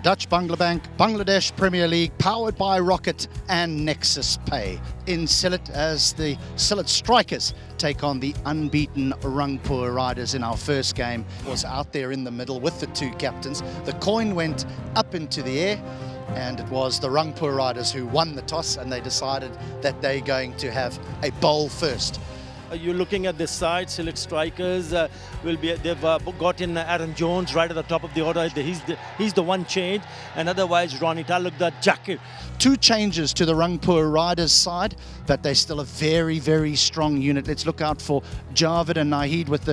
𝗬𝗏𝗃𝗃 Bank Bangladesh Premier League, powered by Rocket and Nexus Pay. In Sylhet, as the Sylhet Strikers take on the unbeaten Rangpur Riders in our first game, was out there in the middle with the two captains. The coin went up into the air, and it was the Rangpur Riders who won the toss, and they decided that they're going to have a bowl first. You're looking at this side, Sylhet Strikers they've got in Aaron Jones right at the top of the order. He's the one change, and otherwise Ronnie Talukdar, Jacket. Two changes to the Rangpur Riders side, but they're still a very, very strong unit. Let's look out for Javed and Nahid with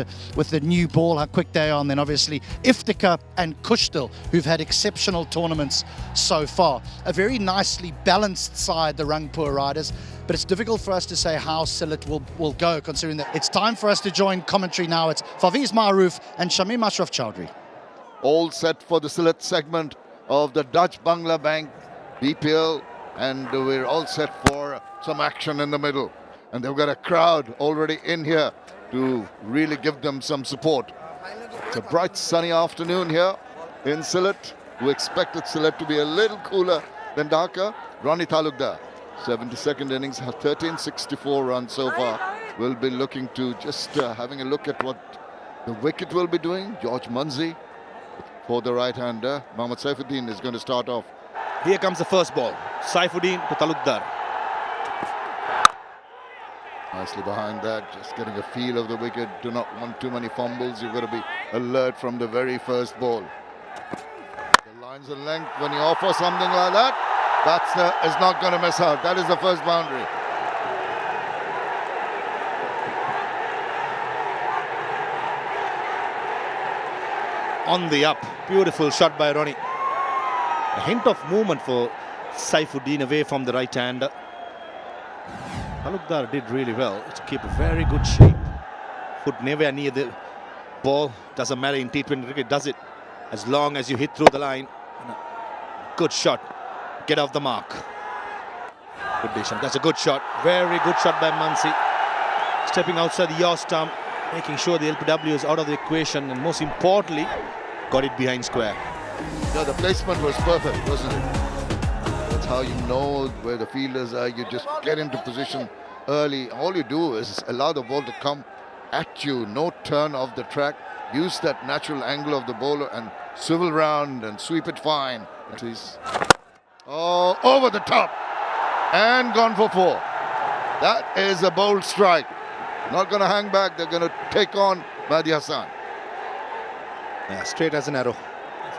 the new ball, how quick they are, and then obviously 𝗃𝗃𝗃 and Kushdil, who've had exceptional tournaments so far. A very nicely balanced side, the Rangpur Riders, but it's difficult for us to say how Sylhet will go, considering that it's time for us to join commentary now. It's Faviz Maroof and Shamim Ashraf Chowdhury. All set for the Sylhet segment of the 𝗬𝗏𝗃 Bank BPL, and we're all set for some action in the middle. And they've got a crowd already in here to really give them some support. It's a bright sunny afternoon here in Sylhet. We expected Sylhet to be a little cooler than Dhaka. Ronnie Talukdar, 72nd innings, 1364 runs so far. We'll be looking to just having a look at what the wicket will be doing. 𝗃𝗏𝗃𝗃 for the right-hander. Mohammad Saifuddin is going to start off. Here comes the first ball. Saifuddin to Talukdar. Nicely behind that, just getting a feel of the wicket. Do not want too many fumbles. You've got to be alert from the very first ball. The lines and length, when you offer something like that, is not going to miss out. That is the first boundary. On the up, beautiful shot by Ronnie. A hint of movement for Saifuddin away from the right hander. Talukdar did really well to keep a very good shape. Foot nowhere near the ball. Doesn't matter in T20 cricket, does it? As long as you hit through the line. Good shot. Get off the mark. Good decision. That's a good shot. Very good shot by Muncy. Stepping outside the yaw stump, making sure the LPW is out of the equation, and most importantly, got it behind square. Yeah, the placement was perfect, wasn't it? That's how you know where the fielders are. You just get into position early. All you do is allow the ball to come at you. No turn of the track. Use that natural angle of the bowler and swivel round and sweep it fine. Oh, over the top and gone for 4. That is a bold strike. Not going to hang back. They're going to take on Mehdi Hassan. Yeah, straight as an arrow.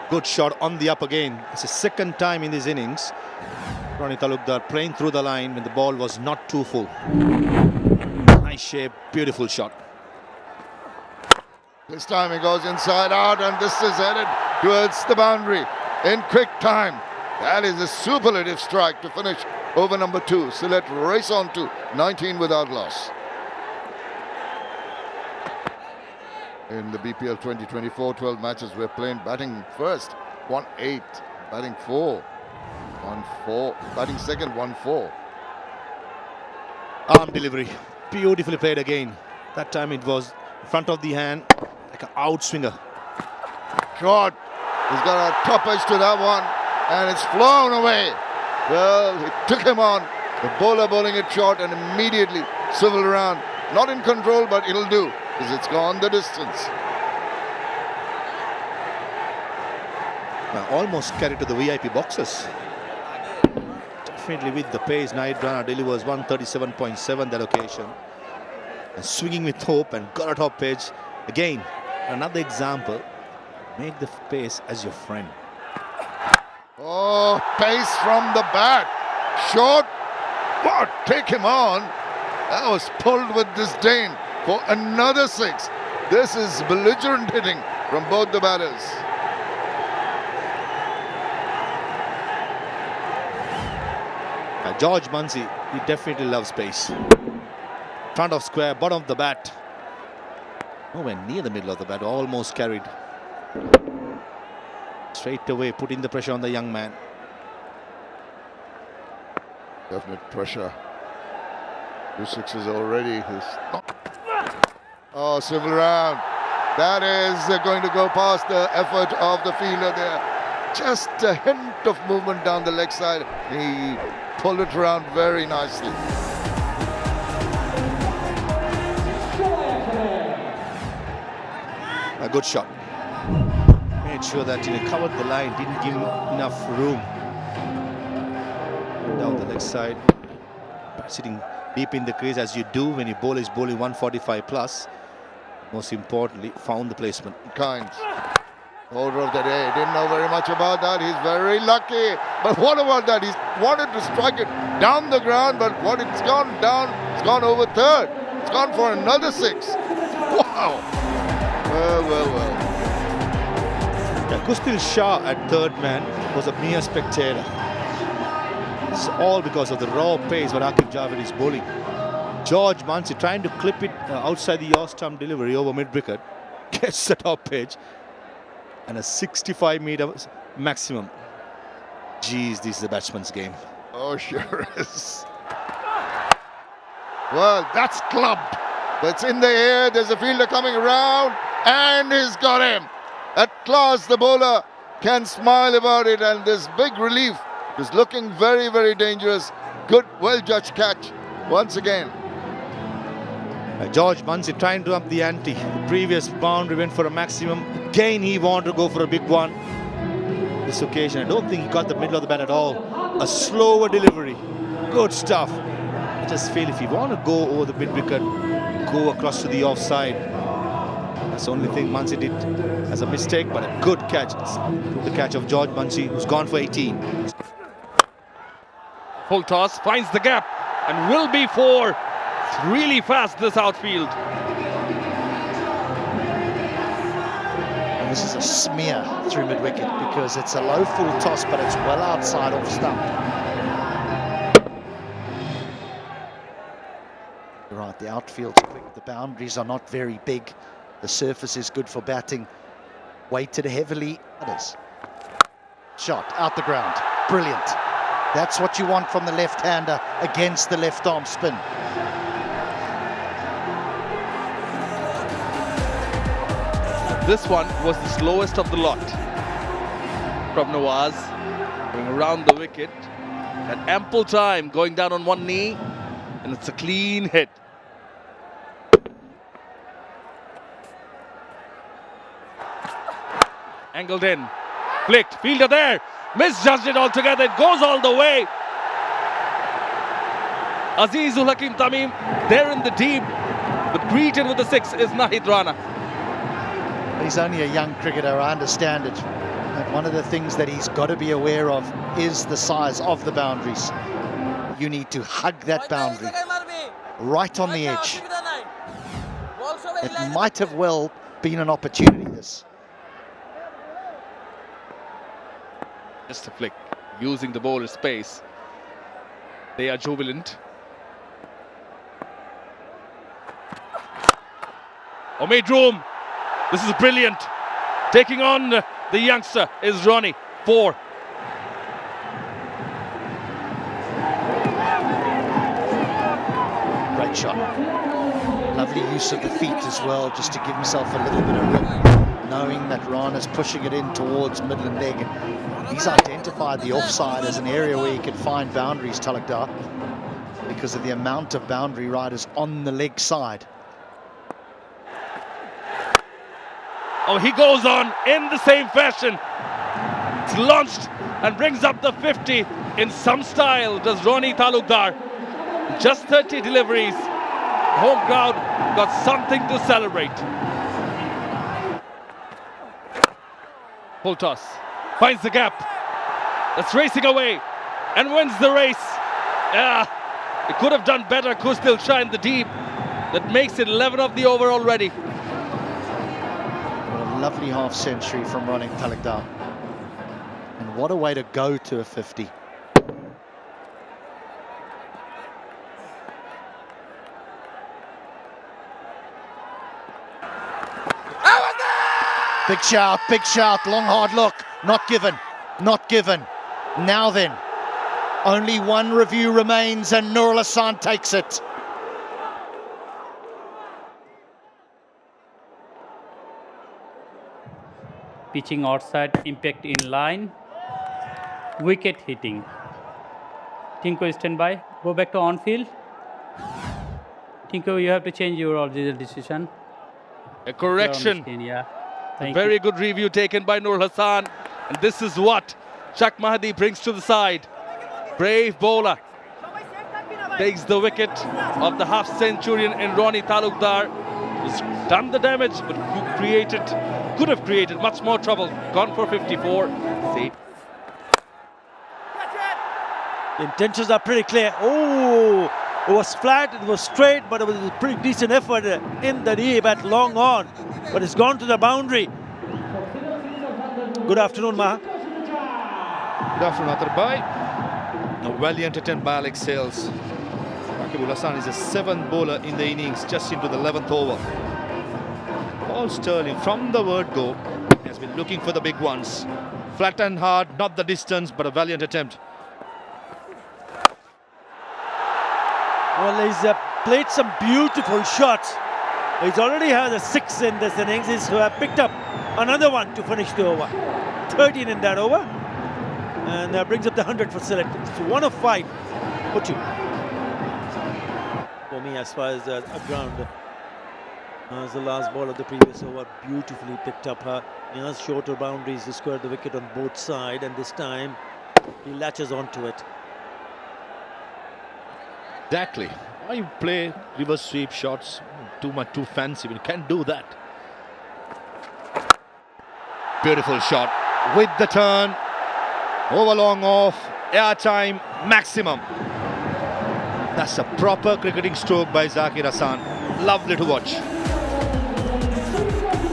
Good shot on the up again. It's the second time in these innings. Ronnie Talukdar playing through the line when the ball was not too full. Nice shape, beautiful shot. This time he goes inside out, and this is headed towards the boundary in quick time. That is a superlative strike to finish over number 2. Sylhet race on to 19 without loss. In the BPL 2024, 12 matches we're playing. Batting first, 1-8. Batting 4, 1-4. Batting second, 1-4. Arm delivery, beautifully played again. That time it was in front of the hand, like an outswinger. Shot. He's got a top edge to that one, and it's flown away. Well, he took him on. The bowler bowling it short and immediately swiveled around. Not in control, but it'll do, because it's gone the distance. Now almost carried to the VIP boxes. Definitely with the pace, Night Runner delivers 137.7 that occasion. And swinging with hope and got a top edge. Again, another example. Make the pace as your friend. Oh, pace from the bat. Short. What? Take him on. That was pulled with disdain for another 6. This is belligerent hitting from both the batters. George Muncy, he definitely loves pace. Front of square, bottom of the bat. Nowhere near the middle of the bat, almost carried. Straight away, putting the pressure on the young man. Definite pressure. 2 6s already. Oh, swivel round. That is going to go past the effort of the fielder there. just a hint of movement down the leg side. He pulled it around very nicely. A good shot. Made sure that he covered the line, didn't give him enough room. Down the leg side, sitting deep in the crease as you do when your bowler is bowling 145 plus. Most importantly, found the placement. Kind. Holder of the day. Didn't know very much about that. He's very lucky. But what about that? He wanted to strike it down the ground, but what it's gone down, it's gone over third. It's gone for another 6. Wow. Well. Yeah, 𝗂𝗃𝗃 at third man was a mere spectator. It's all because of the raw pace what Aqib Javed is bowling. 𝗃𝗧𝗏𝗃𝗃 trying to clip it outside the off-stump delivery over mid-wicket. Gets the top edge. And a 65-meter maximum. Geez, this is the batsman's game. Oh, sure is. Well, that's clubbed. But it's in the air. There's a fielder coming around. And he's got him. At last, the bowler can smile about it. And this big relief is looking very, very dangerous. Good, well-judged catch once again. 𝗃𝗧𝗏𝗃𝗃 trying to up the ante. The previous boundary went for a maximum. Again, he wanted to go for a big one. This occasion, I don't think he got the middle of the bat at all. A slower delivery. Good stuff. I just feel if you want to go over the mid-wicket, go across to the offside. That's the only thing 𝗵𝗃 did as a mistake, but a good catch. The catch of 𝗃𝗧𝗏𝗃𝗃, who's gone for 18. Full toss, finds the gap, and will be 4. Really fast, this outfield. And this is a smear through mid-wicket because it's a low full toss, but it's well outside off stump. You're right, the outfield's quick. The boundaries are not very big. The surface is good for batting. Weighted heavily. Others. Shot out the ground. Brilliant. That's what you want from the left-hander against the left-arm spin. This one was the slowest of the lot. From Nawaz, going around the wicket. Had ample time, going down on one knee, and it's a clean hit. Angled in, flicked, fielder there, misjudged it altogether, it goes all the way. Azizul Hakim Tamim, there in the deep, but greeted with the 6 is Nahid Rana. He's only a young cricketer, I understand it. But one of the things that he's got to be aware of is the size of the boundaries. You need to hug that boundary right on the edge. It might have well been an opportunity, this. Just a flick, using the bowler's space. They are jubilant. Oh, made room. This is brilliant. Taking on the youngster is Ronnie. 4. Great shot. Lovely use of the feet as well, just to give himself a little bit of room, knowing that Rana's pushing it in towards middle leg. And he's identified the offside as an area where he can find boundaries, Talukdar, because of the amount of boundary riders on the leg side. Oh, he goes on in the same fashion. It's launched and brings up the 50 in some style, does Ronnie Talukdar. Just 30 deliveries. Home crowd got something to celebrate. Full toss. Finds the gap. That's racing away and wins the race. Yeah, it could have done better. 𝗂𝗃𝗃𝗃 in the deep. That makes it 11 of the over already. Lovely half century from Ronnie Talukdar. And what a way to go to a 50. Big shout, long hard look. Not given, not given. Now then, only one review remains and Nurul Hassan takes it. Pitching outside, impact in line. wicket hitting. Tinko, stand by. Go back to on field. Tinko, you have to change your original decision. A correction. Yeah. Thank Very you. good review taken by Nur Hassan. And this is what Shak Mahdi brings to the side. Brave bowler. Takes the wicket of the half-centurion in Ronnie Talukdar. He's done the damage, but could have created much more trouble. Gone for 54. See. The intentions are pretty clear. Oh, it was flat, it was straight, but it was a pretty decent effort in the deep at long on. But it's gone to the boundary. Good afternoon, Maha. Good afternoon, Athar. A valiant attempt by Alex Sales. Raqib Ul Hasan is a 7th bowler in the innings, just into the 11th over. Paul Sterling, from the word go, has been looking for the big ones. Flat and hard, not the distance, but a valiant attempt. Well, he's played some beautiful shots. He's already had a 6 in this innings. He's picked up another one to finish the over. 13 in that over. And that brings up the 100 for Sylhet. It's 1 of 5. Put you. For me, as far as a ground, as the last ball of the previous over, beautifully picked up her. He has shorter boundaries to square the wicket on both sides, and this time he latches onto it. Exactly. Why you play reverse sweep shots too fancy when you can't do that? Beautiful shot with the turn. Over long off, air time maximum. That's a proper cricketing stroke by Zakir Hasan. Lovely to watch.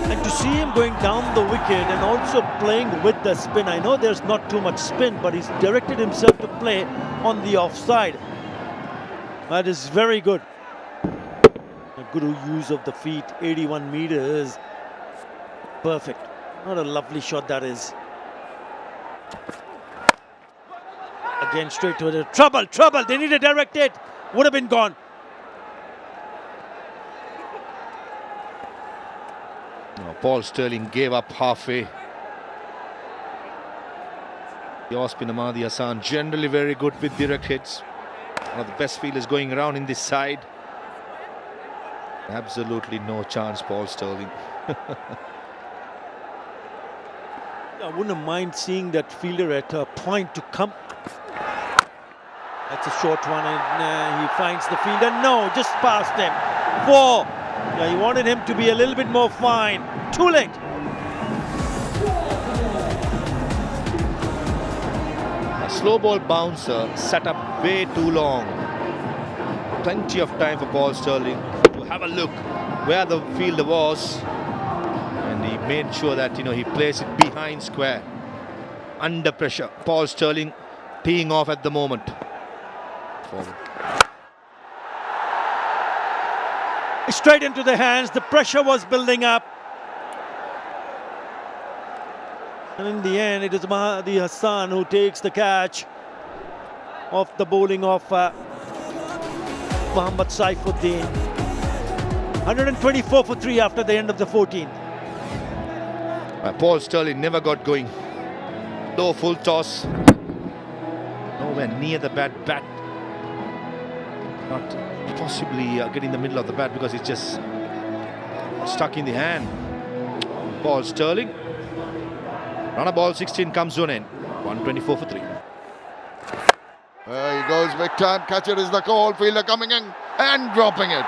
And to see him going down the wicket and also playing with the spin. I know there's not too much spin, but he's directed himself to play on the offside. That is very good. A good use of the feet, 81 meters. Perfect. What a lovely shot that is. Again, straight to the trouble. They need to direct it. Would have been gone. No, Paul Sterling gave up halfway. Your spinner Mahdi Hasan generally very good with direct hits. One of the best fielders going around in this side. Absolutely no chance, Paul Sterling. I wouldn't mind seeing that fielder at a point to come. That's a short one, and he finds the fielder. No, just past him. 4. Yeah, he wanted him to be a little bit more fine. Too late. A slow ball bouncer set up way too long. Plenty of time for Paul Sterling to have a look where the fielder was, and he made sure that he placed it behind square. Under pressure, Paul Sterling teeing off at the moment. Forward. Straight into the hands. The pressure was building up. And in the end, it is Mahdi Hasan who takes the catch of the bowling of 𝗵𝗺𝗫𝗁 𝗵𝗺𝗫𝗁. 124 for 3 after the end of the 14th. Paul Sterling never got going. Low full toss. Nowhere near the bat. Not possibly getting the middle of the bat because it's just stuck in the hand. Paul Sterling. Run a ball 16 comes to an end. 124 for 3. There he goes, big time. Catcher is the call. Fielder coming in and dropping it.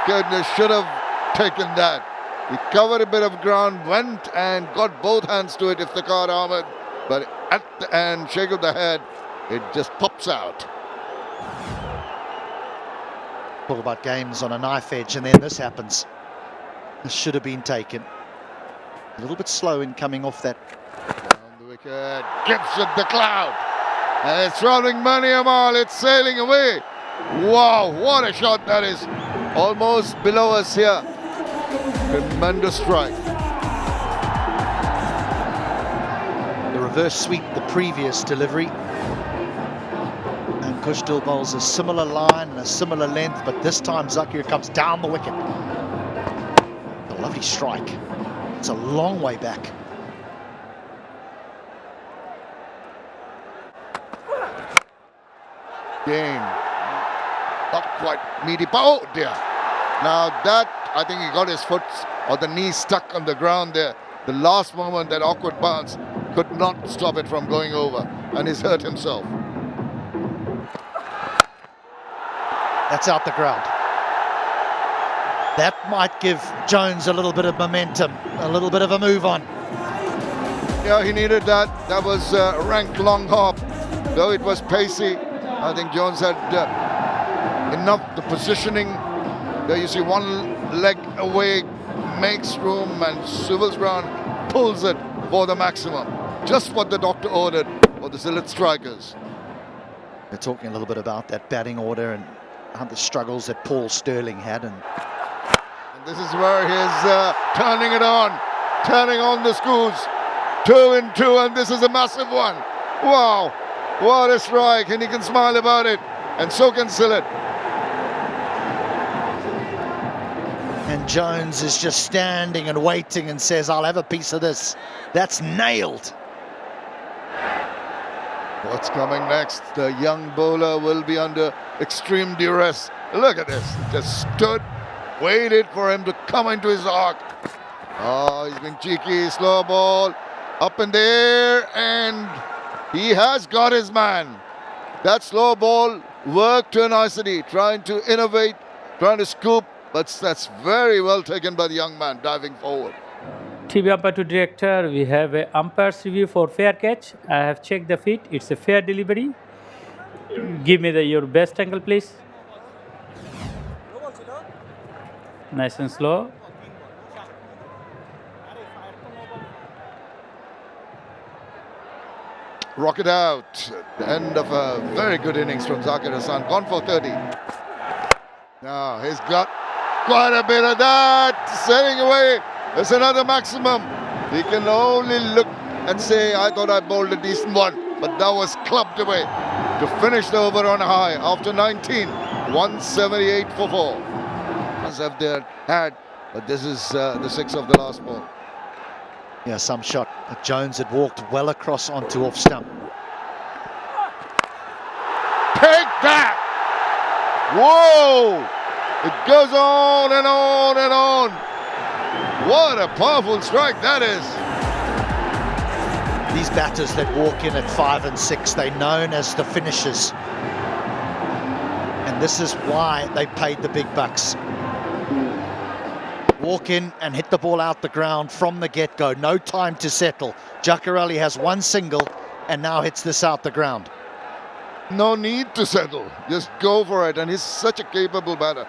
Goodness, should have taken that. He covered a bit of ground, went and got both hands to it, Iftikhar Ahmed. But at the end, shake of the head, it just pops out. Talk about games on a knife edge, and then this happens. This should have been taken. A little bit slow in coming off that. Down the wicket, gives it the cloud. And it's rolling money Amal, it's sailing away. Wow, what a shot that is. Almost below us here. Tremendous strike. The reverse sweep, the previous delivery. And Kushdil bowls a similar line and a similar length, but this time Zakir comes down the wicket. A lovely strike. It's a long way back. Again. Not quite meaty. Oh dear. Now that, I think he got his foot or the knee stuck on the ground there. The last moment, that awkward bounce could not stop it from going over, and he's hurt himself. That's out the ground. That might give Jones a little bit of momentum, a little bit of a move on. Yeah, he needed that. That was a ranked long hop. Though it was pacey, I think Jones had enough, the positioning. There you see one leg away, makes room, and swivels round, pulls it for the maximum. Just what the doctor ordered for the Sylhet Strikers. They're talking a little bit about that batting order and the struggles that Paul Stirling had. And this is where he's turning it on, turning on the screws. 2 and 2, and this is a massive one. Wow, what a strike, and he can smile about it, and so can Sylhet. And Jones is just standing and waiting and says, I'll have a piece of this. That's nailed. What's coming next? The young bowler will be under extreme duress. Look at this. He just stood, waited for him to come into his arc. Oh, he's been cheeky, slow ball, up in the air, and he has got his man. That slow ball worked to a nicety, trying to innovate, trying to scoop, but that's very well taken by the young man, diving forward. TV umpire to director, we have a umpire's review for fair catch. I have checked the feet. It's a fair delivery. Give me your best angle, please. Nice and slow. Rocket out. The end of a very good innings from Zakir Hassan. Gone for 30. Now he's got quite a bit of that. Setting away. It's another maximum. He can only look and say, I thought I bowled a decent one, but that was clubbed away to finish the over on a high after 19. 178 for 4. As if they had, but this is the 6 of the last ball. Yeah, some shot. Jones had walked well across onto off stump. Take that! Whoa! It goes on and on and on. What a powerful strike that is. These batters that walk in at 5 and 6, they're known as the finishers. And this is why they paid the big bucks. Walk in and hit the ball out the ground from the get-go. No time to settle. 𝗃𝗃𝗃 has one single and now hits this out the ground. No need to settle. Just go for it. And he's such a capable batter.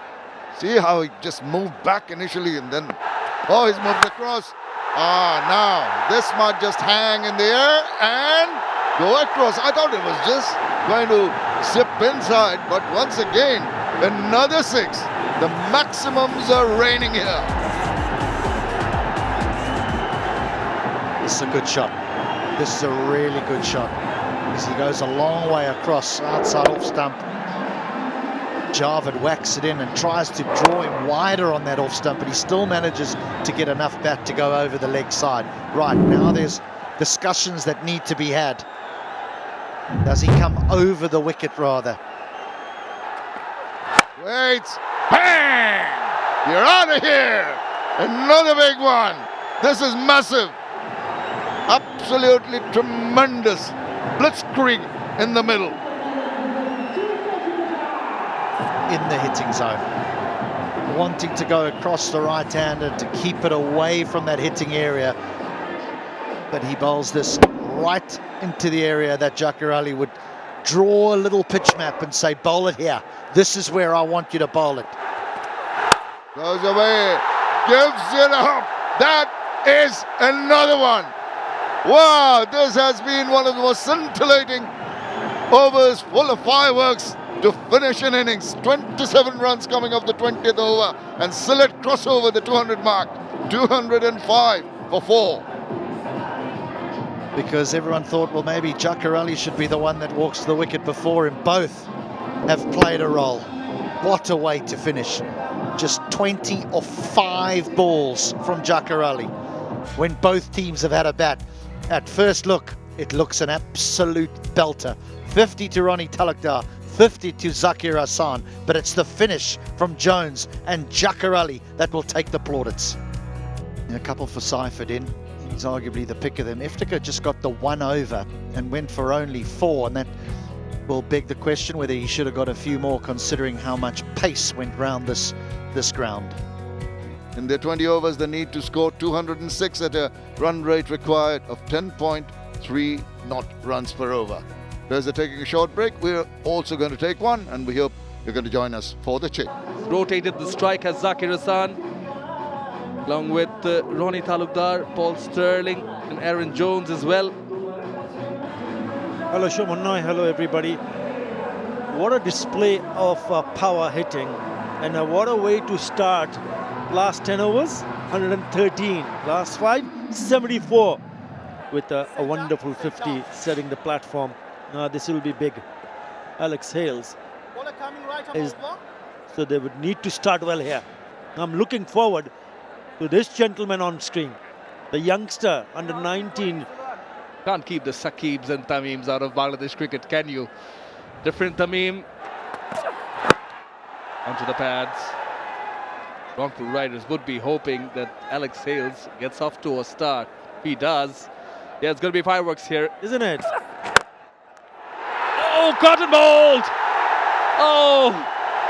See how he just moved back initially and then, oh, he's moved across. Now this might just hang in the air and go across. I thought it was just going to zip inside, but once again, another 6. The maximums are raining here. This is a good shot. This is a really good shot. As he goes a long way across outside off stump. Javed whacks it in and tries to draw him wider on that off stump, but he still manages to get enough bat to go over the leg side. Right, now there's discussions that need to be had. Does he come over the wicket rather? Wait, bang! You're out of here! Another big one. This is massive. Absolutely tremendous. Blitzkrieg in the middle. In the hitting zone. Wanting to go across the right-hander to keep it away from that hitting area. But he bowls this right into the area that 𝗃𝗃𝗃 would draw a little pitch map and say, bowl it here. This is where I want you to bowl it. Goes away, gives it up. That is another one. Wow, this has been one of the most scintillating overs, full of fireworks to finish an innings. 27 runs coming off the 20th over, and Sylhet cross over the 200 mark. 205 for 4. Because everyone thought, well, maybe 𝗃𝗃𝗃 should be the one that walks to the wicket before him. Both have played a role. What a way to finish. Just 20 of 5 balls from 𝗃𝗃𝗃 when both teams have had a bat. At first look, it looks an absolute belter. 50 to Ronnie Talukdar, 50 to Zakir Hassan, but it's the finish from Jones and Jalkurali that will take the plaudits. And a couple for Seifert in. He's arguably the pick of them. 𝗃𝗧𝗃 just got the 1 over and went for only 4, and that will beg the question whether he should have got a few more, considering how much pace went round this ground. In their 20 overs, they need to score 206 at a run rate required of 10.3 runs per over. They're taking a short break. We're also going to take one, and we hope you're going to join us for the chit. Rotated the strike has Zakir Hassan, along with Ronnie Talukdar, Paul Sterling and Aaron Jones as well. Hello Shomanai, hello everybody. What a display of power hitting, and what a way to start. Last 10 overs, 113. Last 5, 74. With a wonderful 50 setting the platform. This will be big. Alex Hales is, so they would need to start well here. I'm looking forward to this gentleman on screen. The youngster, under 19. Can't keep the Saqibs and Tamims out of Bangladesh cricket, can you? Different Tamim. Onto the pads. Rangpur Riders would be hoping that Alex Hales gets off to a start. He does. Yeah, it's going to be fireworks here, Isn't it? Oh, cotton bowled! Oh,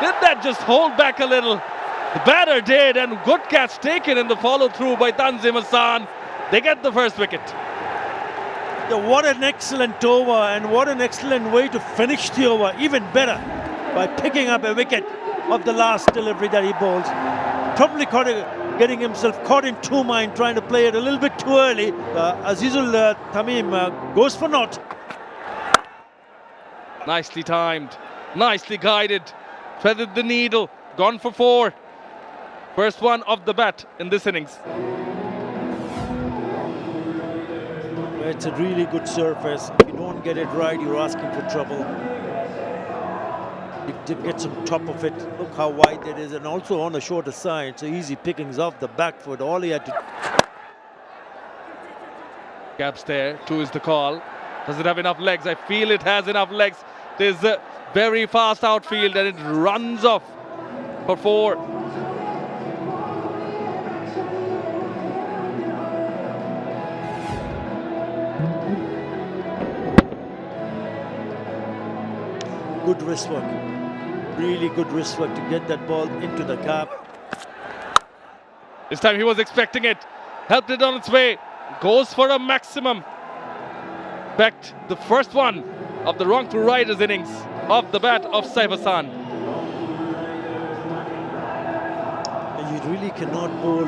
did that just hold back a little? The batter did, and good catch taken in the follow through by Tanzim Hassan. They get the first wicket. Yeah, what an excellent over, and what an excellent way to finish the over. Even better by picking up a wicket of the last delivery that he bowls. Probably getting himself caught in two mind, trying to play it a little bit too early. Azizul Tamim goes for naught. Nicely timed, nicely guided, threaded the needle, gone for 4. First one off the bat in this innings. It's a really good surface. If you don't get it right, you're asking for trouble. He gets on top of it. Look how wide it is, and also on the shorter side. So easy pickings off the back foot. All he had to. Gaps there. 2 is the call. Does it have enough legs? I feel it has enough legs. There's a very fast outfield, and it runs off for 4. Good wrist work. Really good wrist work to get that ball into the gap. This time he was expecting it. Helped it on its way. Goes for a maximum. In fact, the first one of the Rangpur Riders innings off the bat of Saif Hassan. And you really cannot bowl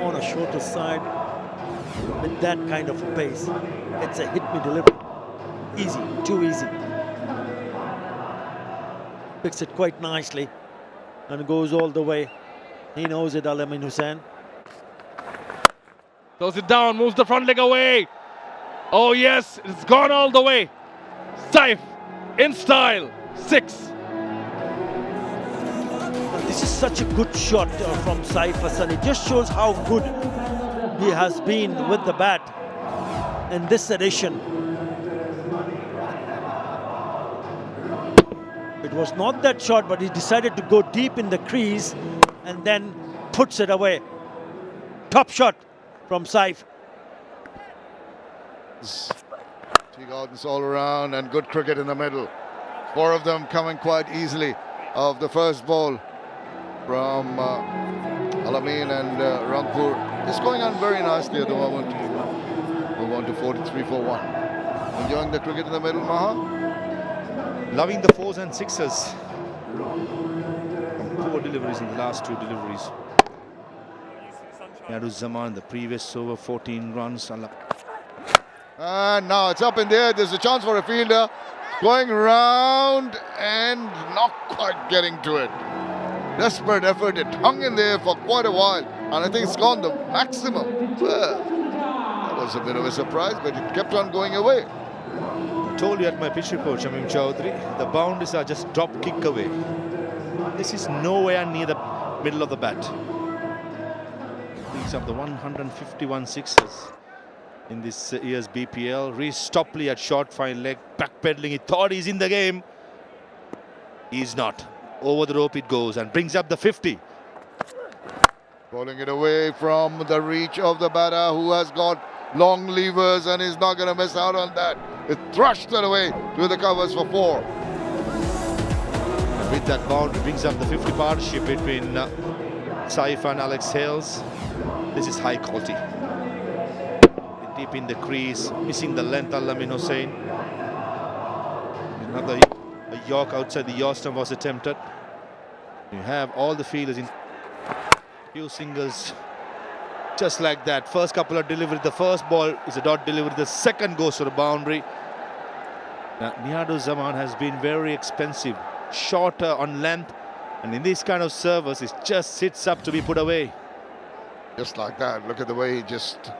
on a shorter side with that kind of a pace. It's a hit-me delivery. Easy, too easy. Picks it quite nicely and goes all the way. He knows it, Al-Amin Hussain. Throws it down, moves the front leg away. Oh yes, it's gone all the way. Saif in style, 6. This is such a good shot from Saif Hassan. It just shows how good he has been with the bat in this edition. It was not that shot, but he decided to go deep in the crease and then puts it away. Top shot from Saif. Tea gardens all around and good cricket in the middle. 4 of them coming quite easily of the first ball from Al-Amin and Rangpur. It's going on very nicely at the moment. Move on to 43 for 1. Enjoying the cricket in the middle, Maha? Loving the 4s and 6s. Poor deliveries in the last 2 deliveries. Zaman, the previous over, 14 runs. And now it's up in there. There's a chance for a fielder. Going round and not quite getting to it. Desperate effort. It hung in there for quite a while. And I think it's gone the maximum. Well, that was a bit of a surprise, but it kept on going away. I told you at my pitch report, Shamim Chowdhury, the boundaries are just drop kick away. This is nowhere near the middle of the bat. Brings up the 151 sixes in this year's BPL. Rhys Topley at short fine leg, backpedaling. He thought he's in the game. He's not. Over the rope it goes and brings up the 50. Bowling it away from the reach of the batter, who has got long levers and is not going to miss out on that. It thrust it away to the covers for 4. And with that boundary brings up the 50 partnership between Saif and Alex Hales. This is high quality. Deep in the crease, missing the length. Al-Amin Hussain. Another a York outside the yaw stump was attempted. You have all the fielders in few singles, just like that. First couple of delivery, the first ball is a dot delivery, the second goes to the boundary. Now, 𝗵𝗺𝗀 has been very expensive, shorter on length, and in this kind of service, it just sits up to be put away. Just like that. Look at the way he just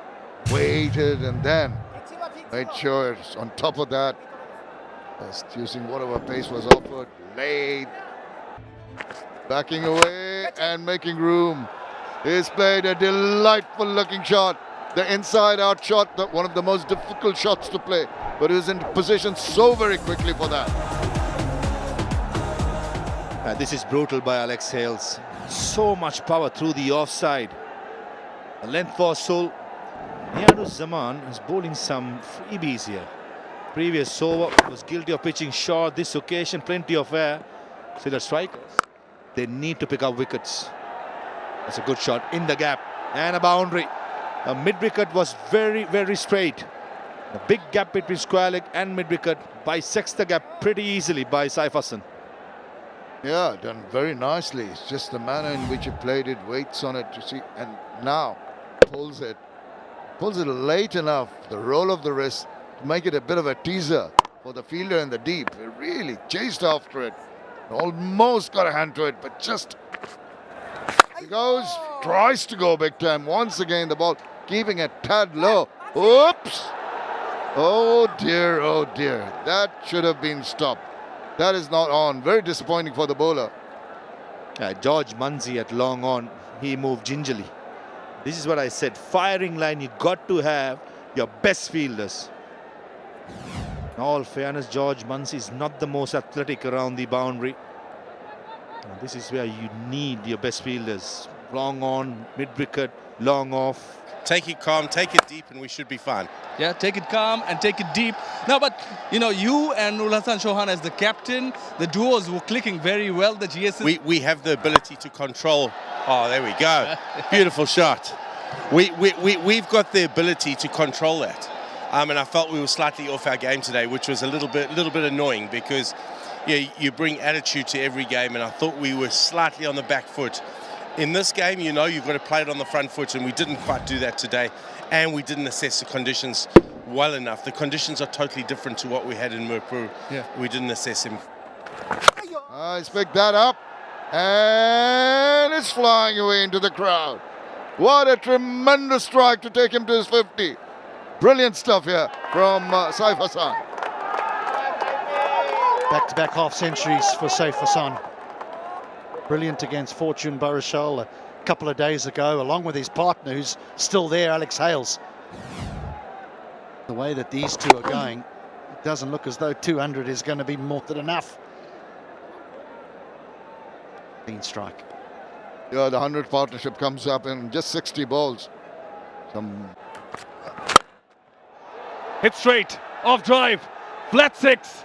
waited and then made sure it's on top of that. Just using whatever pace was offered, laid, backing away and making room. He's played a delightful looking shot. The inside out shot, one of the most difficult shots to play, but he was in position so very quickly for that. This is brutal by Alex Hales. So much power through the offside. The length for Sul. 𝗵𝗺𝗀 is bowling some freebies here. Previous over was guilty of pitching short. This occasion, plenty of air. Sylhet Strikers, they need to pick up wickets. That's a good shot in the gap and a boundary. The mid-wicket was very, very straight. The big gap between square leg and mid-wicket bisects the gap pretty easily by Saif Hassan. Yeah, done very nicely. It's just the manner in which he played it, waits on it, you see, and now pulls it late enough, the roll of the wrist, to make it a bit of a teaser for the fielder in the deep. He really chased after it, almost got a hand to it, but just he goes, tries to go big time. Once again, the ball keeping it tad low. Oops! Oh dear, that should have been stopped. That is not on. Very disappointing for the bowler. 𝗃𝗠𝗏 at long on, he moved gingerly. This is what I said, firing line, you got to have your best fielders. In all fairness, 𝗃𝗠𝗏 is not the most athletic around the boundary. And this is where you need your best fielders. Long on, mid-wicket, long off. Take it calm, take it deep, and we should be fine. Yeah, take it calm and take it deep. No, but you know, you and Nur Hassan Chauhan as the captain, the duos were clicking very well. The GSs. We have the ability to control. Oh, there we go. Beautiful shot. We've got the ability to control that. And I felt we were slightly off our game today, which was a little bit annoying because you bring attitude to every game, and I thought we were slightly on the back foot. In this game, you know, you've got to play it on the front foot, and we didn't quite do that today, and we didn't assess the conditions well enough. The conditions are totally different to what we had in Mirpur. Yeah. We didn't assess him. He's picked that up, and it's flying away into the crowd. What a tremendous strike to take him to his 50. Brilliant stuff here from Saif Hassan. Back-to-back half centuries for Saif Hassan. Brilliant against Fortune Barishal a couple of days ago, along with his partner who's still there, Alex Hales. The way that these two are going, it doesn't look as though 200 is going to be more than enough. Clean strike. Yeah, the 100 partnership comes up in just 60 balls. Hit straight, off drive, flat 6.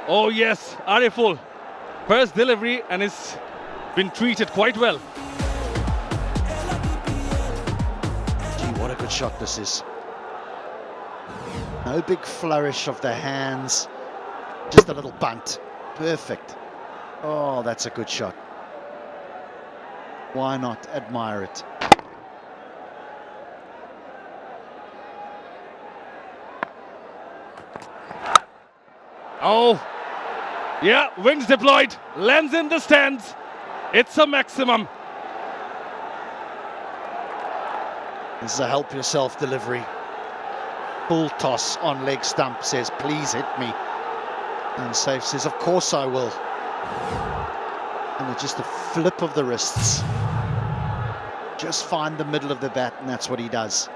Oh yes, Ariful. First delivery, and it's been treated quite well. Gee, what a good shot this is. No big flourish of the hands, just a little bunt. Perfect. Oh, that's a good shot. Why not admire it? Oh, yeah, wings deployed, lands in the stands. It's a maximum. This is a help yourself delivery. Full toss on leg stump, says, please hit me. And Saif says, of course I will. And it's just a flip of the wrists. Just find the middle of the bat, and that's what he does.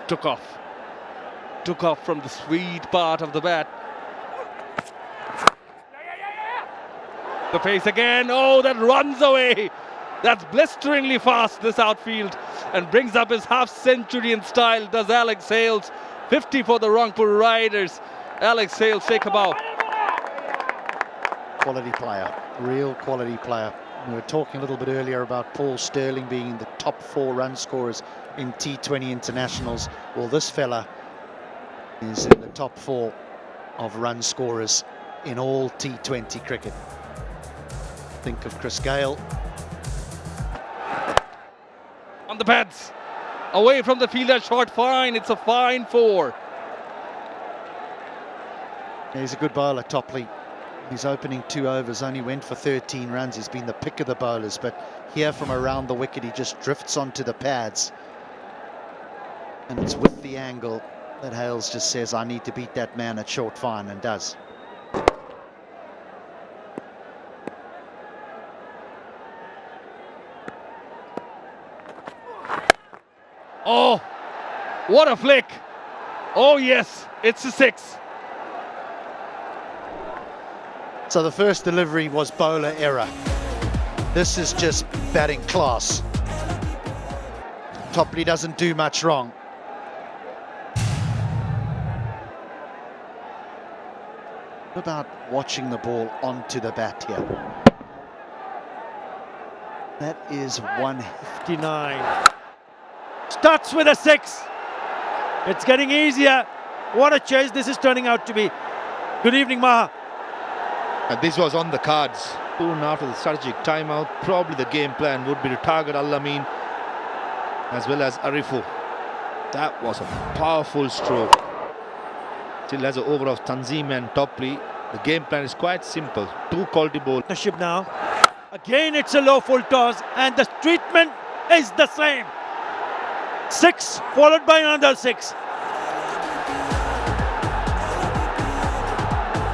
Took off from the sweet part of the bat. The pace again. Oh, that runs away. That's blisteringly fast, this outfield, and brings up his half-century in style, does 𝗂𝐻𝐿𝐴 50 for the Rangpur Riders. 𝗂𝐻𝐿𝐴 𝗂𝗶𝗃𝗑𝗏. Quality player, real quality player. We were talking a little bit earlier about Paul Sterling being in the top 4 run scorers in T20 internationals. Well, this fella is in the top 4 of run scorers in all T20 cricket. Think of Chris Gayle. On the pads, away from the fielder, short fine. It's a fine 4. He's a good bowler, Topley. His opening 2 overs only went for 13 runs. He's been the pick of the bowlers, but here from around the wicket, he just drifts onto the pads. And it's with the angle that Hales just says, I need to beat that man at short fine, and does. Oh, what a flick. Oh yes, it's a 6. So the first delivery was bowler error. This is just batting class. Topley doesn't do much wrong. What about watching the ball onto the bat here? That is 59. Starts with a 6. It's getting easier. What a chase this is turning out to be. Good evening, Maha. And this was on the cards. Soon after the strategic timeout, probably the game plan would be to target Al-Amin as well as Arifu. That was a powerful stroke. Still has an over of Tanzim and Topley. The game plan is quite simple. 2 quality bowls. Partnership now. Again, it's a low full toss, and the treatment is the same. 6 followed by another 6.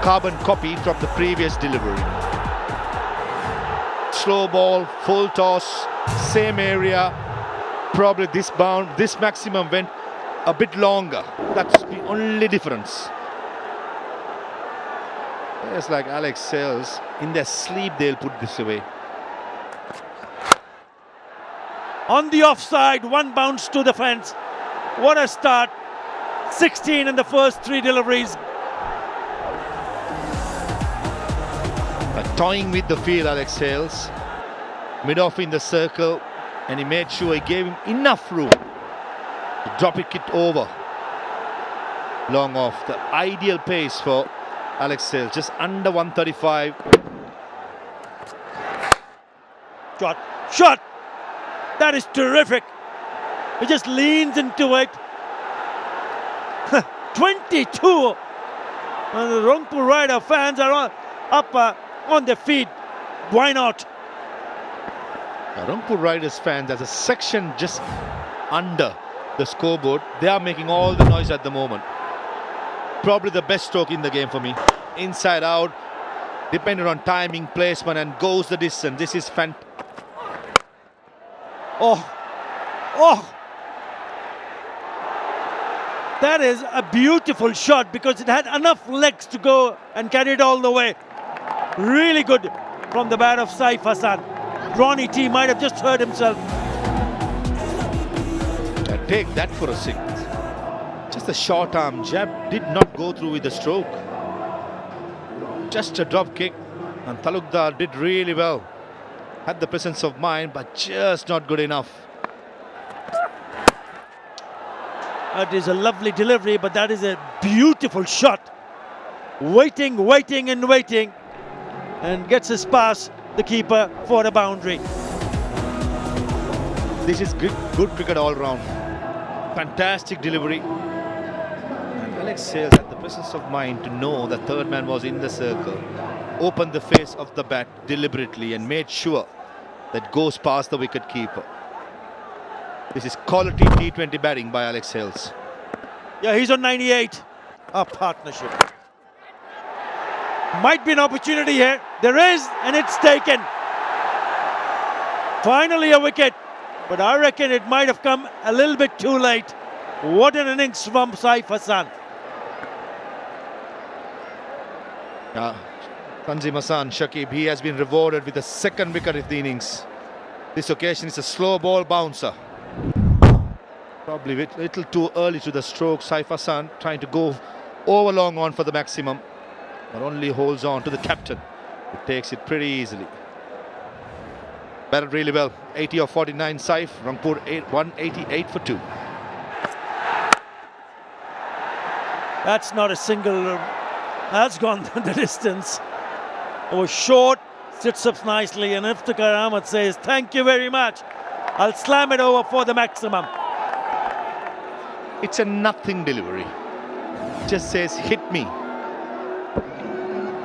Carbon copy from the previous delivery. Slow ball, full toss, same area. Probably this bound, this maximum went a bit longer. That's the only difference. Players like 𝗂𝐻𝐿𝐴, in their sleep, they'll put this away. On the offside, 1 bounce to the fence. What a start. 16 in the first 3 deliveries. Toying with the field, 𝗂𝐻𝐿𝐴. Mid-off in the circle, and he made sure he gave him enough room to drop it over. Long off, the ideal pace for 𝗂𝐻𝐿𝐴, just under 135. Shot. That is terrific. He just leans into it. 22. And the Rangpur Riders fans are up on their feet. Why not? The Rangpur Riders fans, there's a section just under the scoreboard. They are making all the noise at the moment. Probably the best stroke in the game for me. Inside out, depending on timing, placement, and goes the distance. This is fantastic. Oh. That is a beautiful shot because it had enough legs to go and carry it all the way. Really good from the bat of Saif Hassan. Ronnie T might have just hurt himself. Take that for a 6. Just a short arm jab, did not go through with the stroke. Just a drop kick, and Talukdar did really well. Had the presence of mind, but just not good enough. That is a lovely delivery, but that is a beautiful shot. Waiting, and gets his pass, the keeper, for the boundary. This is good cricket all round. Fantastic delivery. And 𝗂𝐻𝐿𝐴 had the presence of mind to know the third man was in the circle. Opened the face of the bat deliberately and made sure that goes past the wicket keeper. This is quality T20 batting by 𝗂𝐻𝐿𝐴. Yeah, he's on 98. A partnership. Might be an opportunity here. There is, and it's taken. Finally a wicket, but I reckon it might have come a little bit too late. What an innings from Saif Hassan. Tanzim Hassan Shakib, he has been rewarded with the second wicket of the innings. This occasion is a slow ball bouncer. Probably a little too early to the stroke. Saif Hassan trying to go over long on for the maximum, but only holds on to the captain, who takes it pretty easily. Batted really well. 80 of 49 Saif. Rangpur 188 for 2. That's not a single. That's gone the distance. It was short, sits up nicely, and 𝗃𝗃𝗃𝗃 says, "Thank you very much. I'll slam it over for the maximum." It's a nothing delivery. Just says, "Hit me."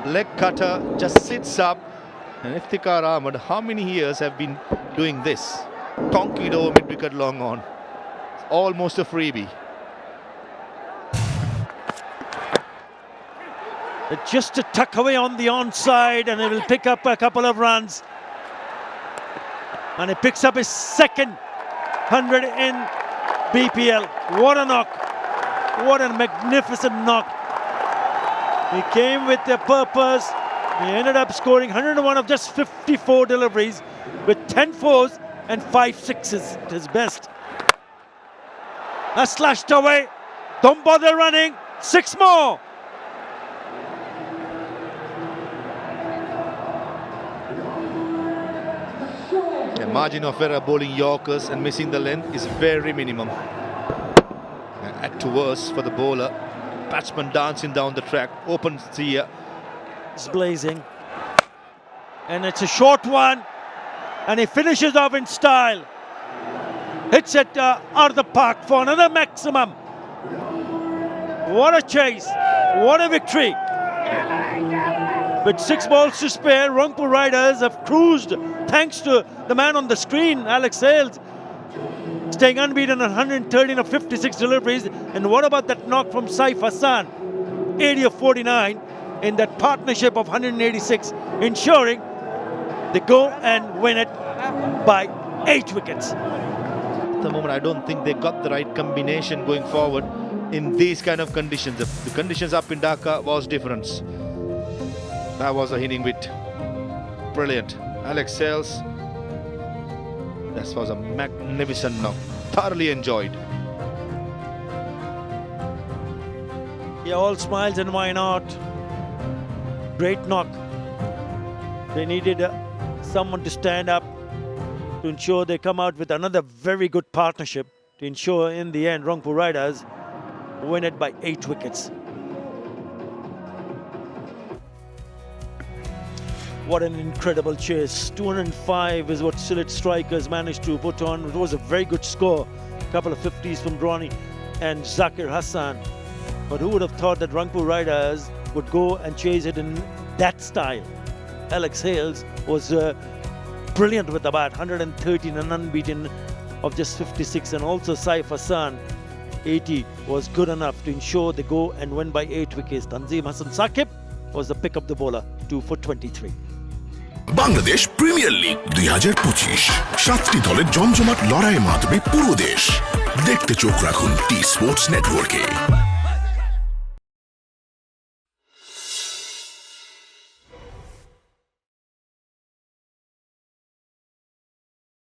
Leg cutter just sits up. And 𝗃𝗃𝗃𝗃, how many years have been doing this? Tonking it over mid-wicket long on. It's almost a freebie. Just to tuck away on the onside, and it will pick up a couple of runs. And he picks up his second 100 in BPL. What a knock. What a magnificent knock. He came with a purpose. He ended up scoring 101 of just 54 deliveries with 10 fours and 5 sixes at his best. That's slashed away. Don't bother running. 6 more. The margin of error bowling Yorkers and missing the length is very minimum. And add to worse for the bowler. Batsman dancing down the track. Opens the It's blazing. And it's a short one. And he finishes off in style. Hits it out of the park for another maximum. What a chase. What a victory. With 6 balls to spare, Rangpur Riders have cruised thanks to the man on the screen, Alex Hales, staying unbeaten at 113 of 56 deliveries. And what about that knock from Saif Hassan? 80 of 49 in that partnership of 186, ensuring they go and win it by 8 wickets. At the moment, I don't think they got the right combination going forward in these kind of conditions. The conditions up in Dhaka was different. That was a hitting bit. Brilliant. Alex Hales. This was a magnificent knock. Thoroughly enjoyed. Yeah, all smiles and why not? Great knock. They needed someone to stand up to ensure they come out with another very good partnership to ensure in the end Rangpur Riders win it by 8 wickets. What an incredible chase. 205 is what Sylhet Strikers managed to put on. It was a very good score. A couple of 50s from Ronnie and Zakir Hassan. But who would have thought that Rangpur Riders would go and chase it in that style? Alex Hales was brilliant with about 113 and unbeaten of just 56. And also Saif Hassan, 80, was good enough to ensure they go and win by 8 wickets. Tanzim Hassan Shakib was the pick of the bowler, 2 for 23. Bangladesh premier league 2025 7টি দলের জমজমাট লড়াইয়ে মাতবে পুরো দেশ। দেখতে চোখ রাখুন T Sports নেটওয়ার্কে।